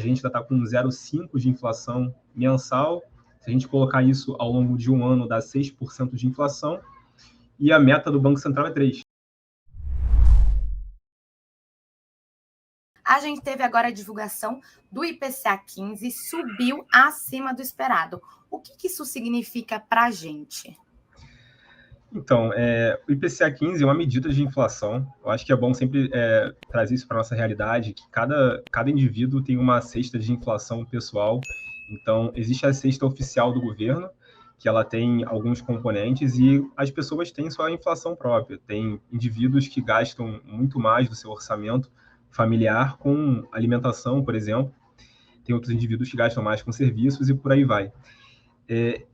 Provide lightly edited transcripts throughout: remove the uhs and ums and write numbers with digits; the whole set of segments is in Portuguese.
A gente ainda está com 0,5% de inflação mensal. Se a gente colocar isso ao longo de um ano, dá 6% de inflação. E a meta do Banco Central é 3%. A gente teve agora a divulgação do IPCA 15, subiu acima do esperado. O que isso significa para a gente? Então, o IPCA 15 é uma medida de inflação. Eu acho que é bom sempre trazer isso para a nossa realidade, que cada indivíduo tem uma cesta de inflação pessoal. Então, existe a cesta oficial do governo, que ela tem alguns componentes, e as pessoas têm sua inflação própria. Tem indivíduos que gastam muito mais do seu orçamento familiar com alimentação, por exemplo. Tem outros indivíduos que gastam mais com serviços e por aí vai.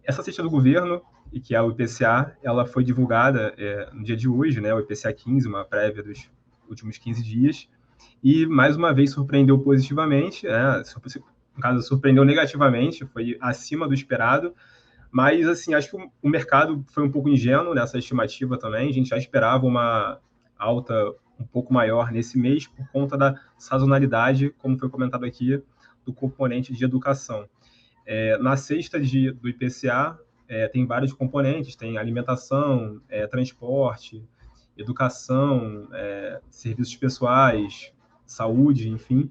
Essa cesta do governo, que é o IPCA, ela foi divulgada no dia de hoje, né, o IPCA 15, uma prévia dos últimos 15 dias, e mais uma vez surpreendeu positivamente, no caso, surpreendeu negativamente, foi acima do esperado, mas, assim, acho que o mercado foi um pouco ingênuo nessa estimativa também, a gente já esperava uma alta um pouco maior nesse mês por conta da sazonalidade, como foi comentado aqui, do componente de educação. Na cesta do IPCA, tem vários componentes, tem alimentação, transporte, educação, serviços pessoais, saúde, enfim.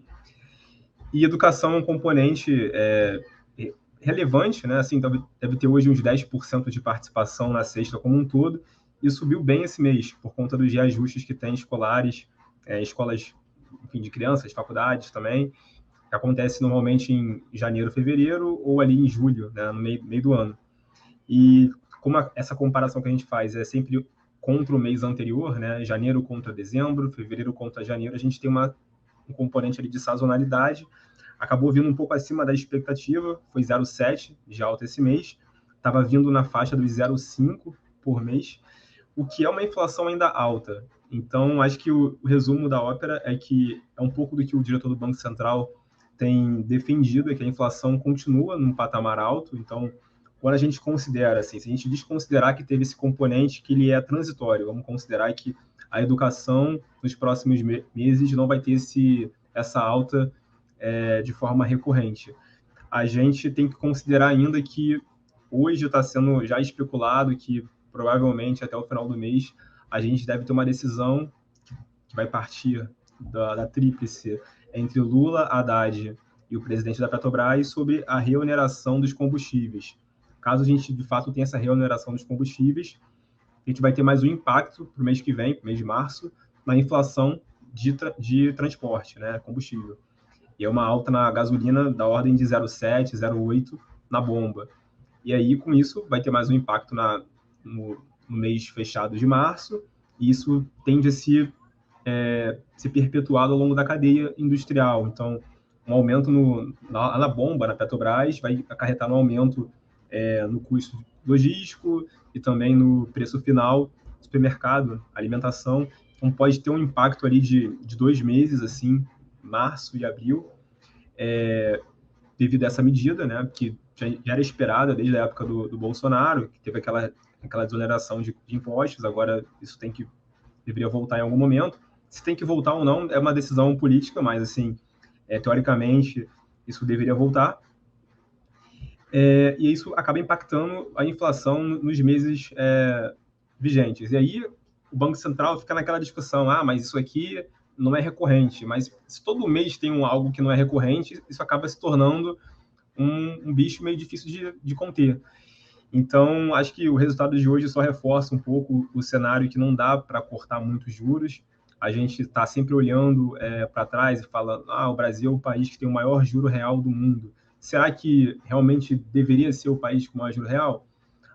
E educação é um componente relevante, né? Assim, deve ter hoje uns 10% de participação na cesta como um todo, e subiu bem esse mês, por conta dos reajustes que tem escolares, escolas, enfim, de crianças, faculdades também, que acontece normalmente em janeiro, fevereiro, ou ali em julho, né, no meio do ano. E como essa comparação que a gente faz é sempre contra o mês anterior, né, janeiro contra dezembro, fevereiro contra janeiro, a gente tem um componente ali de sazonalidade, acabou vindo um pouco acima da expectativa, foi 0,7 de alta esse mês, estava vindo na faixa dos 0,5 por mês, o que é uma inflação ainda alta. Então, acho que o resumo da ópera é que é um pouco do que o diretor do Banco Central tem defendido, é que a inflação continua num patamar alto. Então, quando a gente considera, assim, se a gente desconsiderar que teve esse componente que ele é transitório, vamos considerar que a educação nos próximos meses não vai ter essa alta de forma recorrente. A gente tem que considerar ainda que hoje está sendo já especulado que provavelmente até o final do mês a gente deve ter uma decisão que vai partir da tríplice entre Lula, Haddad e o presidente da Petrobras sobre a reoneração dos combustíveis. Caso a gente, de fato, tenha essa reoneração dos combustíveis, a gente vai ter mais um impacto para o mês que vem, mês de março, na inflação de transporte, né, combustível. E é uma alta na gasolina da ordem de 0,7, 0,8 na bomba. E aí, com isso, vai ter mais um impacto no mês fechado de março, e isso tende a se perpetuado ao longo da cadeia industrial. Então, um aumento na bomba, na Petrobras, vai acarretar um aumento no custo logístico e também no preço final do supermercado, alimentação. Então, pode ter um impacto ali de 2 meses, assim, março e abril, devido a essa medida, né, que já era esperada desde a época do Bolsonaro, que teve aquela desoneração de impostos, agora isso deveria voltar em algum momento. Se tem que voltar ou não é uma decisão política, mas, assim, teoricamente, isso deveria voltar. E isso acaba impactando a inflação nos meses vigentes. E aí o Banco Central fica naquela discussão, mas isso aqui não é recorrente. Mas se todo mês tem algo que não é recorrente, isso acaba se tornando um bicho meio difícil de conter. Então, acho que o resultado de hoje só reforça um pouco o cenário que não dá para cortar muitos juros. A gente está sempre olhando para trás e fala, o Brasil é o país que tem o maior juro real do mundo. Será que realmente deveria ser o país com o maior juro real?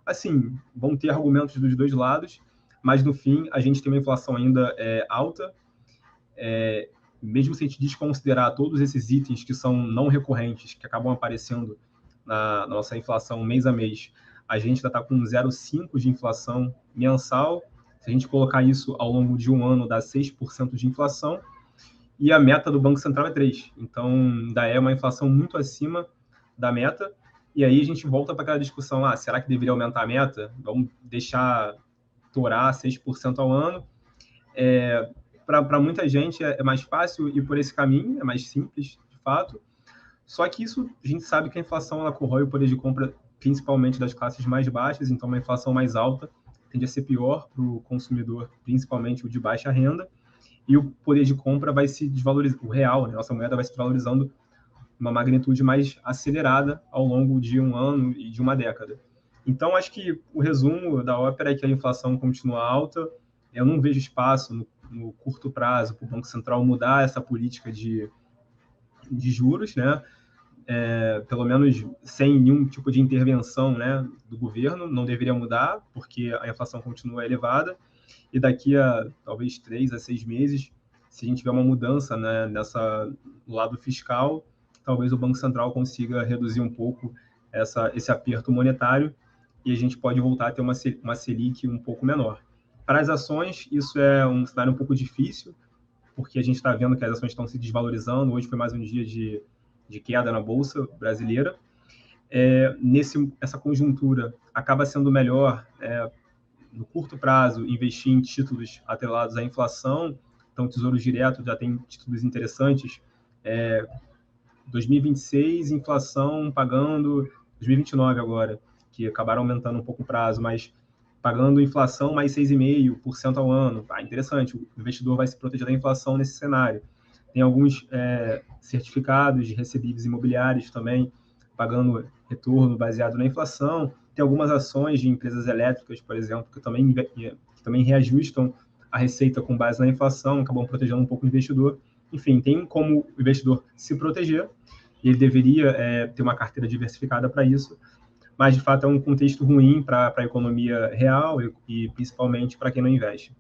Assim, vão ter argumentos dos dois lados, mas no fim a gente tem uma inflação ainda alta, mesmo se a gente desconsiderar todos esses itens que são não recorrentes, que acabam aparecendo na nossa inflação mês a mês, a gente ainda está com 0,5% de inflação mensal. Se a gente colocar isso ao longo de um ano, dá 6% de inflação, e a meta do Banco Central é 3%. Então, ainda é uma inflação muito acima da meta, e aí a gente volta para aquela discussão, será que deveria aumentar a meta? Vamos deixar torar 6% ao ano? Para muita gente é mais fácil ir por esse caminho, é mais simples, de fato, Só que isso, a gente sabe que a inflação ela corrói o poder de compra principalmente das classes mais baixas, então uma inflação mais alta tende a ser pior para o consumidor, principalmente o de baixa renda, e o poder de compra vai se desvalorizar, o real, né, nossa moeda vai se desvalorizando uma magnitude mais acelerada ao longo de um ano e de uma década. Então, acho que o resumo da ópera é que a inflação continua alta, eu não vejo espaço no curto prazo para o Banco Central mudar essa política de juros, né? Pelo menos sem nenhum tipo de intervenção, né, do governo, não deveria mudar, porque a inflação continua elevada, e daqui a talvez 3 a 6 meses, se a gente tiver uma mudança, né, no lado fiscal, talvez o Banco Central consiga reduzir um pouco esse aperto monetário, e a gente pode voltar a ter uma Selic um pouco menor. Para as ações, isso é um cenário um pouco difícil, porque a gente está vendo que as ações estão se desvalorizando. Hoje foi mais um dia de queda na Bolsa brasileira. Essa conjuntura acaba sendo melhor, no curto prazo, investir em títulos atrelados à inflação. Então, o Tesouro Direto já tem títulos interessantes. 2026, inflação pagando... 2029 agora, que acabaram aumentando um pouco o prazo, mas pagando inflação mais 6,5% ao ano. Interessante, o investidor vai se proteger da inflação nesse cenário. Tem alguns certificados de recebíveis imobiliários também, pagando retorno baseado na inflação. Tem algumas ações de empresas elétricas, por exemplo, que também reajustam a receita com base na inflação, acabam protegendo um pouco o investidor. Enfim, tem como o investidor se proteger, e ele deveria ter uma carteira diversificada para isso, mas, de fato, é um contexto ruim para a economia real e principalmente para quem não investe.